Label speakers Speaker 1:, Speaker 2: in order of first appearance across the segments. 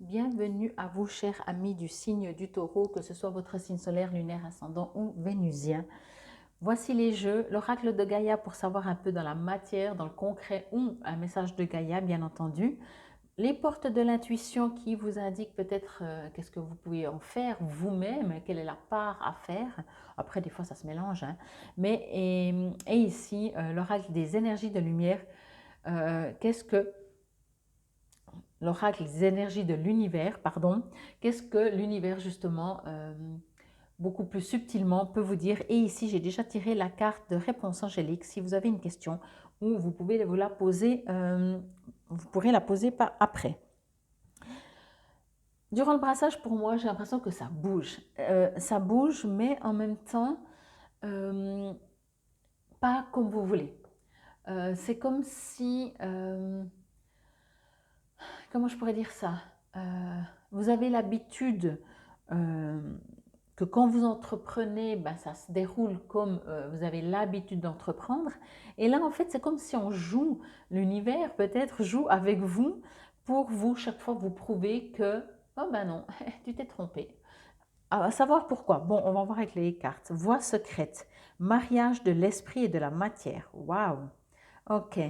Speaker 1: Bienvenue à vous, chers amis du signe du Taureau, que ce soit votre signe solaire, lunaire, ascendant ou vénusien. Voici les jeux, l'oracle de Gaïa pour savoir un peu dans la matière, dans le concret ou un message de Gaïa, bien entendu. Les portes de l'intuition qui vous indiquent peut-être qu'est-ce que vous pouvez en faire vous-même, quelle est la part à faire. Après, des fois, ça se mélange. Hein. Mais, et ici, l'oracle des énergies de lumière, qu'est-ce que l'oracle des énergies de l'univers, pardon, qu'est-ce que l'univers justement beaucoup plus subtilement peut vous dire. Et ici, j'ai déjà tiré la carte de réponse angélique. Si vous avez une question, ou vous pouvez vous la poser, vous pourrez la poser après. Durant le brassage, pour moi, j'ai l'impression que ça bouge. Ça bouge, mais en même temps, pas comme vous voulez. C'est comme si... comment je pourrais dire ça? Vous avez l'habitude que quand vous entreprenez, ben, ça se déroule comme vous avez l'habitude d'entreprendre. Et là, en fait, c'est comme si on joue, l'univers peut-être joue avec vous pour vous, chaque fois, vous prouver que, oh ben non, tu t'es trompé. À savoir pourquoi. Bon, on va voir avec les cartes. Voie secrète, mariage de l'esprit et de la matière. Waouh! Ok.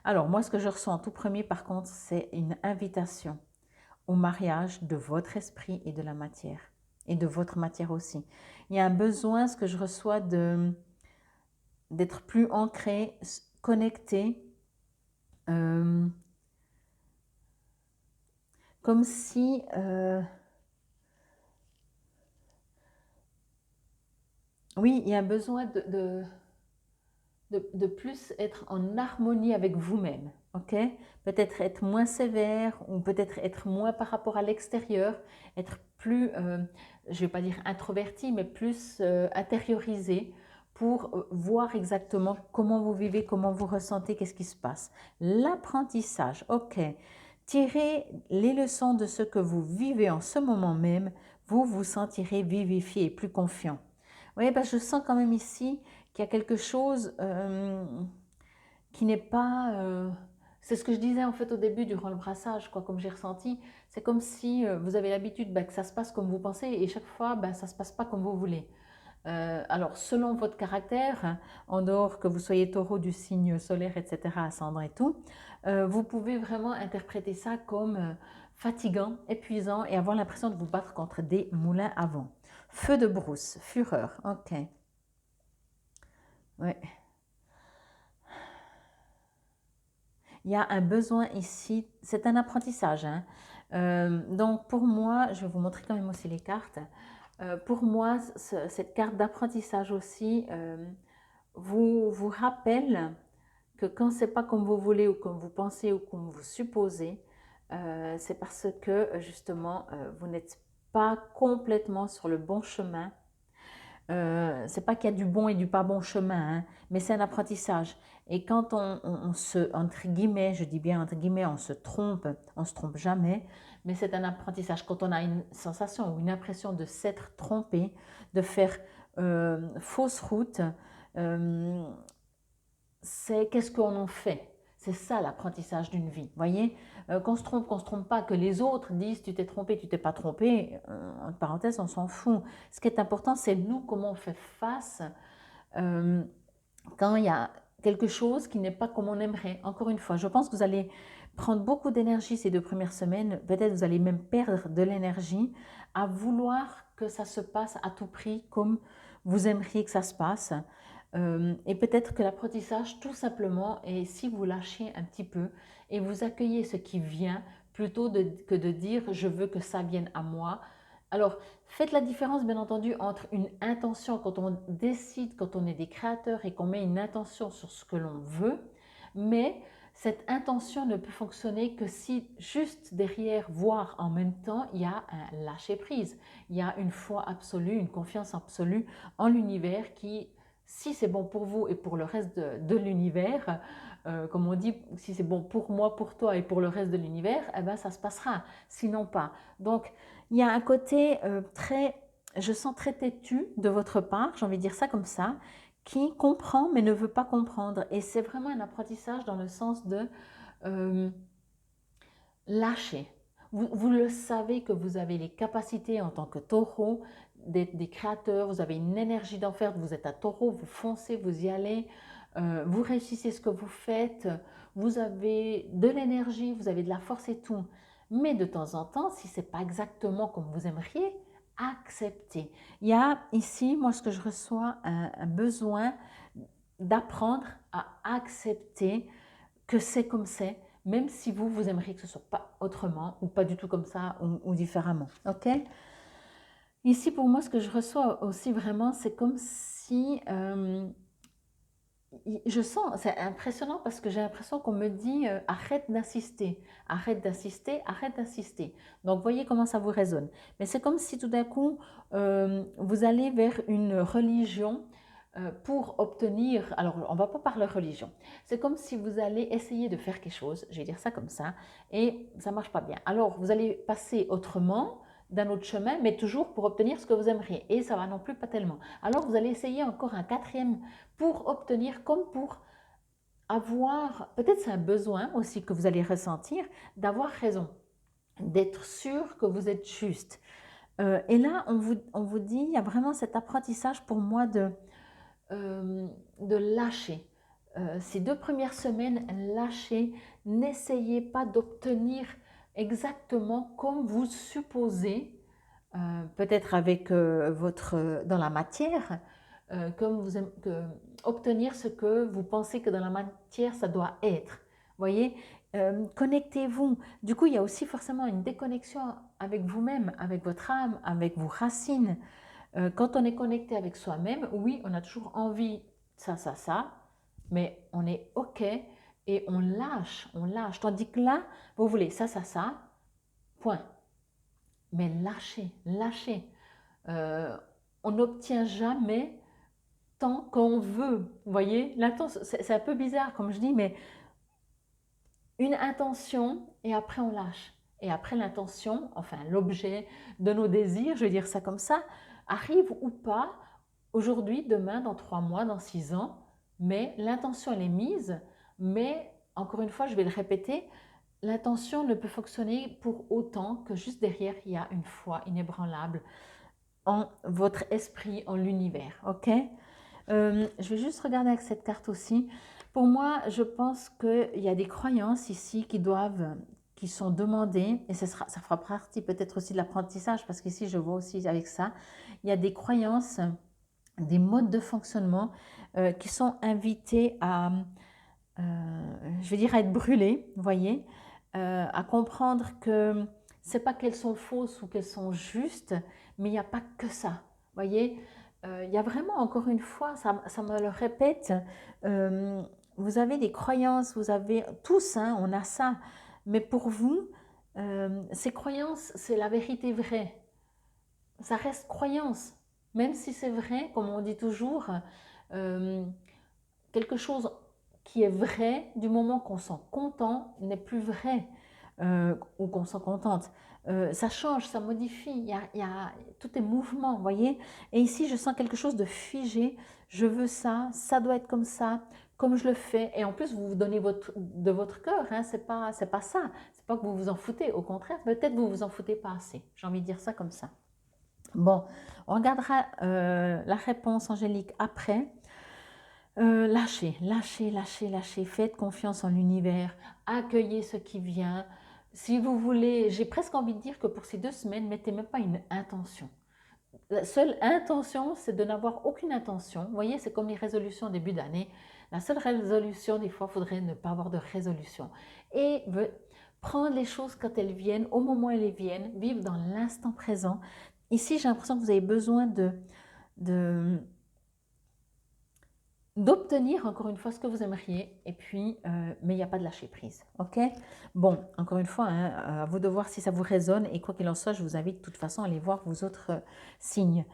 Speaker 1: Alors, moi, ce que je ressens en tout premier, par contre, c'est une invitation au mariage de votre esprit et de la matière. Et de votre matière aussi. Il y a un besoin, ce que je reçois, d'être plus ancré, connecté, comme si... oui, il y a un besoin de plus être en harmonie avec vous-même, ok? Peut-être être moins sévère ou peut-être être moins par rapport à l'extérieur, être plus, je ne vais pas dire introverti, mais plus intériorisé pour voir exactement comment vous vivez, comment vous ressentez, qu'est-ce qui se passe. L'apprentissage, ok. Tirez les leçons de ce que vous vivez en ce moment même, vous vous sentirez vivifié et plus confiant. Oui, ben, je sens quand même ici qu'il y a quelque chose qui n'est pas... c'est ce que je disais en fait au début durant le brassage, quoi, comme j'ai ressenti. C'est comme si vous avez l'habitude ben, que ça se passe comme vous pensez et chaque fois, ben, ça ne se passe pas comme vous voulez. Alors, selon votre caractère, en dehors que vous soyez taureau du signe solaire, etc., ascendant et tout, vous pouvez vraiment interpréter ça comme fatigant, épuisant et avoir l'impression de vous battre contre des moulins à vent. Feu de brousse, fureur, ok. Ouais. Il y a un besoin ici, c'est un apprentissage. Hein. Donc pour moi, je vais vous montrer quand même aussi les cartes. Pour moi, cette carte d'apprentissage aussi vous rappelle que quand c'est pas comme vous voulez ou comme vous pensez ou comme vous supposez, c'est parce que justement vous n'êtes pas complètement sur le bon chemin. C'est pas qu'il y a du bon et du pas bon chemin, hein, mais c'est un apprentissage. Et quand on se, entre guillemets, je dis bien entre guillemets, on se trompe jamais, mais c'est un apprentissage. Quand on a une sensation ou une impression de s'être trompé, de faire fausse route, euh, c'est qu'est-ce qu'on en fait. C'est ça l'apprentissage d'une vie. Voyez, qu'on se trompe pas, que les autres disent tu t'es trompé, tu t'es pas trompé. En parenthèse, on s'en fout. Ce qui est important, c'est nous comment on fait face euh, quand il y a quelque chose qui n'est pas comme on aimerait. Encore une fois, je pense que vous allez prendre beaucoup d'énergie ces 2 premières semaines. Peut-être vous allez même perdre de l'énergie à vouloir que ça se passe à tout prix comme vous aimeriez que ça se passe. Et peut-être que l'apprentissage, tout simplement, est si vous lâchez un petit peu et vous accueillez ce qui vient, plutôt que de dire je veux que ça vienne à moi. Alors, faites la différence, bien entendu, entre une intention, quand on décide, quand on est des créateurs et qu'on met une intention sur ce que l'on veut, mais cette intention ne peut fonctionner que si juste derrière, voire en même temps, il y a un lâcher-prise, il y a une foi absolue, une confiance absolue en l'univers qui, si c'est bon pour vous et pour le reste de l'univers, comme on dit, si c'est bon pour moi, pour toi et pour le reste de l'univers, eh ben ça se passera, sinon pas. Donc, il y a un côté très, je sens très têtu de votre part, j'ai envie de dire ça comme ça, qui comprend mais ne veut pas comprendre. Et c'est vraiment un apprentissage dans le sens de euh, lâcher. Vous le savez que vous avez les capacités en tant que taureau d'être des créateurs, vous avez une énergie d'enfer, vous êtes un taureau, vous foncez, vous y allez, vous réussissez ce que vous faites, vous avez de l'énergie, vous avez de la force et tout. Mais de temps en temps, si ce n'est pas exactement comme vous aimeriez, acceptez. Il y a ici, moi, ce que je reçois, un besoin d'apprendre à accepter que c'est comme c'est, même si vous, vous aimeriez que ce soit pas autrement ou pas du tout comme ça ou différemment. Ok? Ici, pour moi, ce que je reçois aussi vraiment, c'est comme si je sens, c'est impressionnant parce que j'ai l'impression qu'on me dit arrête d'insister, arrête d'insister, arrête d'insister. Donc, voyez comment ça vous résonne. Mais c'est comme si tout d'un coup, vous allez vers une religion pour obtenir, alors on ne va pas parler religion, c'est comme si vous allez essayer de faire quelque chose, je vais dire ça comme ça, et ça ne marche pas bien. Alors, vous allez passer autrement, d'un autre chemin, mais toujours pour obtenir ce que vous aimeriez. Et ça va non plus pas tellement. Alors, vous allez essayer encore un quatrième pour obtenir, comme pour avoir, peut-être c'est un besoin aussi que vous allez ressentir, d'avoir raison, d'être sûr que vous êtes juste. Et là, on vous dit, il y a vraiment cet apprentissage pour moi de lâcher. Ces 2 premières semaines, lâchez, n'essayez pas d'obtenir exactement comme vous supposez, peut-être avec votre, dans la matière, comme vous obtenir ce que vous pensez que dans la matière ça doit être. Voyez, connectez-vous. Du coup, il y a aussi forcément une déconnexion avec vous-même, avec votre âme, avec vos racines. Quand on est connecté avec soi-même, oui, on a toujours envie ça, mais on est OK et on lâche, on lâche. Tandis que là, vous voulez ça, point. Mais lâchez, lâchez. On n'obtient jamais tant qu'on veut. Vous voyez, c'est un peu bizarre comme je dis, mais une intention et après on lâche. Et après l'intention, enfin l'objet de nos désirs, je vais dire ça comme ça, arrive ou pas, aujourd'hui, demain, dans 3 mois, dans 6 ans, mais l'intention elle est mise, mais encore une fois, je vais le répéter, l'intention ne peut fonctionner pour autant que juste derrière, il y a une foi inébranlable en votre esprit, en l'univers, ok? Je vais juste regarder avec cette carte aussi. Pour moi, je pense qu'il y a des croyances ici qui sont demandées, et ça fera partie peut-être aussi de l'apprentissage, parce qu'ici, je vois aussi avec ça, il y a des croyances, des modes de fonctionnement qui sont invités je vais dire, à être brûlés, vous voyez, à comprendre que c'est pas qu'elles sont fausses ou qu'elles sont justes, mais il n'y a pas que ça, vous voyez. Il y a vraiment, encore une fois, ça me le répète, vous avez des croyances, vous avez tous, hein, on a ça, mais pour vous, ces croyances, c'est la vérité vraie. Ça reste croyance, même si c'est vrai, comme on dit toujours, euh, quelque chose qui est vrai du moment qu'on s'en content n'est plus vrai ou qu'on s'en contente. Ça change, ça modifie, tout est mouvement, vous voyez. Et ici, je sens quelque chose de figé. Je veux ça, ça doit être comme je le fais. Et en plus, vous vous donnez de votre cœur, hein, c'est pas ça. C'est pas que vous vous en foutez, au contraire, peut-être vous vous en foutez pas assez. J'ai envie de dire ça comme ça. Bon, on regardera la réponse angélique après. Lâchez, lâchez, lâchez, lâchez. Faites confiance en l'univers. Accueillez ce qui vient. Si vous voulez, j'ai presque envie de dire que pour ces 2 semaines, mettez même pas une intention. La seule intention, c'est de n'avoir aucune intention. Vous voyez, c'est comme les résolutions au début d'année. La seule résolution, des fois, il faudrait ne pas avoir de résolution. Et prendre les choses quand elles viennent, au moment où elles viennent, vivre dans l'instant présent. Ici, j'ai l'impression que vous avez besoin d'obtenir encore une fois ce que vous aimeriez, et puis, mais il n'y a pas de lâcher prise, ok? Bon, encore une fois, hein, à vous de voir si ça vous résonne, et quoi qu'il en soit, je vous invite de toute façon à aller voir vos autres signes.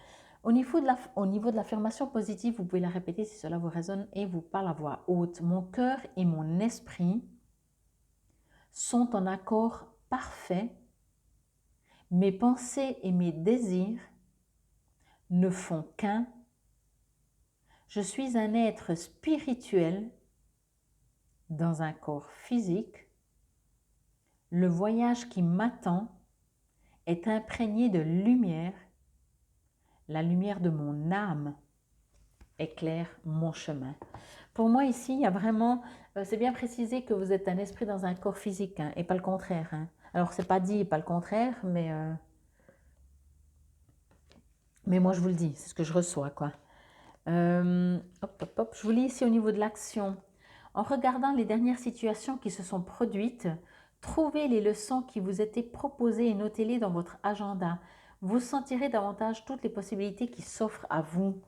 Speaker 1: Au niveau de l'affirmation positive, vous pouvez la répéter si cela vous résonne et vous parle à voix haute. Mon cœur et mon esprit sont en accord parfait. Mes pensées et mes désirs ne font qu'un. Je suis un être spirituel dans un corps physique. Le voyage qui m'attend est imprégné de lumière. La lumière de mon âme éclaire mon chemin. Pour moi, ici, il y a vraiment, c'est bien précisé que vous êtes un esprit dans un corps physique, hein, et pas le contraire. Hein. Alors, c'est pas dit, pas le contraire, mais moi, je vous le dis, c'est ce que je reçois, quoi. Hop, hop, hop. Je vous lis ici au niveau de l'action. En regardant les dernières situations qui se sont produites, trouvez les leçons qui vous étaient proposées et notez-les dans votre agenda. Vous sentirez davantage toutes les possibilités qui s'offrent à vous.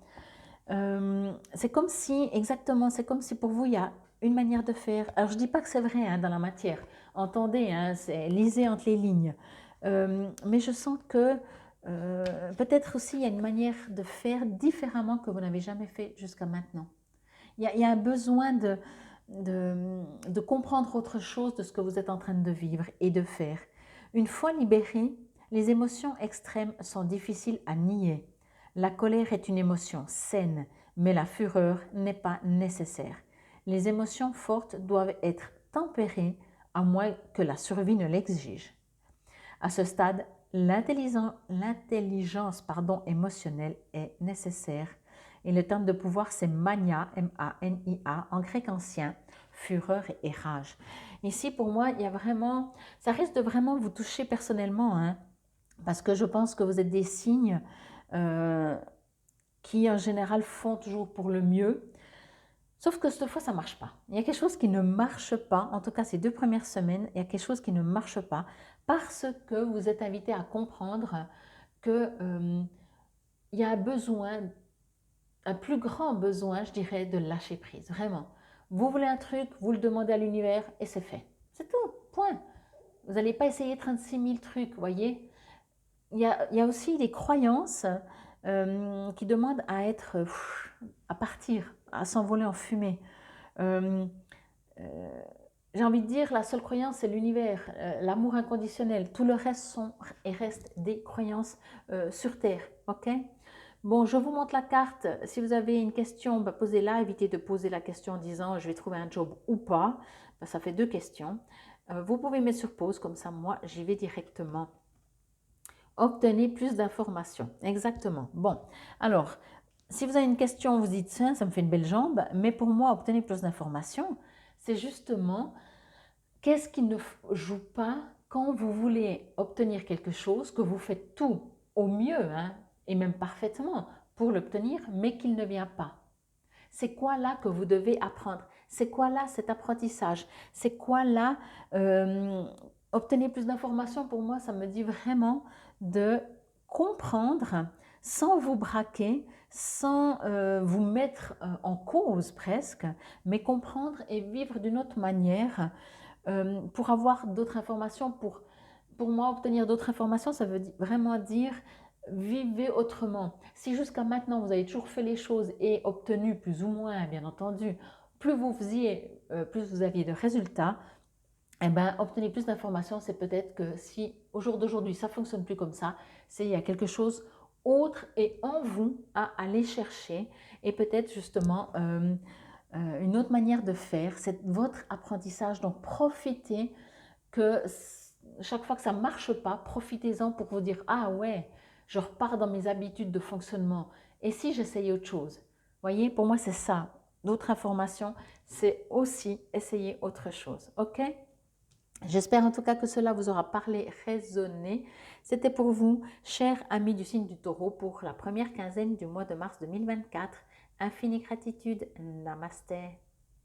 Speaker 1: C'est comme si, exactement, c'est comme si pour vous, il y a une manière de faire. Alors, je ne dis pas que c'est vrai, hein, dans la matière. Entendez, hein, lisez entre les lignes. Mais je sens que peut-être aussi, il y a une manière de faire différemment que vous n'avez jamais fait jusqu'à maintenant. Il y a un besoin de comprendre autre chose de ce que vous êtes en train de vivre et de faire. Une fois libéré, les émotions extrêmes sont difficiles à nier. La colère est une émotion saine, mais la fureur n'est pas nécessaire. Les émotions fortes doivent être tempérées à moins que la survie ne l'exige. À ce stade, l'intelligence émotionnelle est nécessaire. Et le terme de pouvoir, c'est mania, M-A-N-I-A, en grec ancien, fureur et rage. Ici, pour moi, il y a vraiment, ça risque de vraiment vous toucher personnellement, hein, parce que je pense que vous êtes des signes qui, en général, font toujours pour le mieux. Sauf que cette fois, ça ne marche pas. Il y a quelque chose qui ne marche pas, en tout cas ces 2 premières semaines, il y a quelque chose qui ne marche pas parce que vous êtes invité à comprendre que il y a un besoin, un plus grand besoin, je dirais, de lâcher prise, vraiment. Vous voulez un truc, vous le demandez à l'univers et c'est fait. C'est tout, point. Vous n'allez pas essayer 36 000 trucs, vous voyez. Il y a aussi des croyances qui demandent à être, à partir, à s'envoler en fumée. Euh, j'ai envie de dire, la seule croyance, c'est l'univers, l'amour inconditionnel. Tout le reste sont et reste des croyances sur Terre. Ok? Bon, je vous montre la carte. Si vous avez une question, bah, posez-la. Évitez de poser la question en disant je vais trouver un job ou pas. Bah, ça fait 2 questions. Vous pouvez mettre sur pause, comme ça, moi, j'y vais directement. Obtenez plus d'informations. Exactement. Bon, alors, si vous avez une question, vous dites ça me fait une belle jambe, mais pour moi, obtenez plus d'informations, c'est justement qu'est-ce qui ne joue pas quand vous voulez obtenir quelque chose, que vous faites tout au mieux, hein, et même parfaitement pour l'obtenir, mais qu'il ne vient pas. C'est quoi là que vous devez apprendre? C'est quoi là cet apprentissage? C'est quoi là obtenir plus d'informations? Pour moi, ça me dit vraiment de comprendre sans vous braquer, sans vous mettre en cause presque, mais comprendre et vivre d'une autre manière pour avoir d'autres informations. Pour moi, obtenir d'autres informations, ça veut vraiment dire vivez autrement. Si jusqu'à maintenant, vous avez toujours fait les choses et obtenu plus ou moins, bien entendu, plus vous faisiez, plus vous aviez de résultats, eh ben, obtenir plus d'informations, c'est peut-être que si au jour d'aujourd'hui, ça ne fonctionne plus comme ça, c'est il y a quelque chose autre et en vous à aller chercher et peut-être justement une autre manière de faire, c'est votre apprentissage. Donc, profitez que chaque fois que ça ne marche pas, profitez-en pour vous dire « Ah ouais, je repars dans mes habitudes de fonctionnement. Et si j'essayais autre chose ?» Vous voyez, pour moi, c'est ça. D'autres informations, c'est aussi essayer autre chose. OK? J'espère en tout cas que cela vous aura parlé, résonné. C'était pour vous, chers amis du signe du Taureau, pour la première quinzaine du mois de mars 2024. Infinie gratitude. Namasté.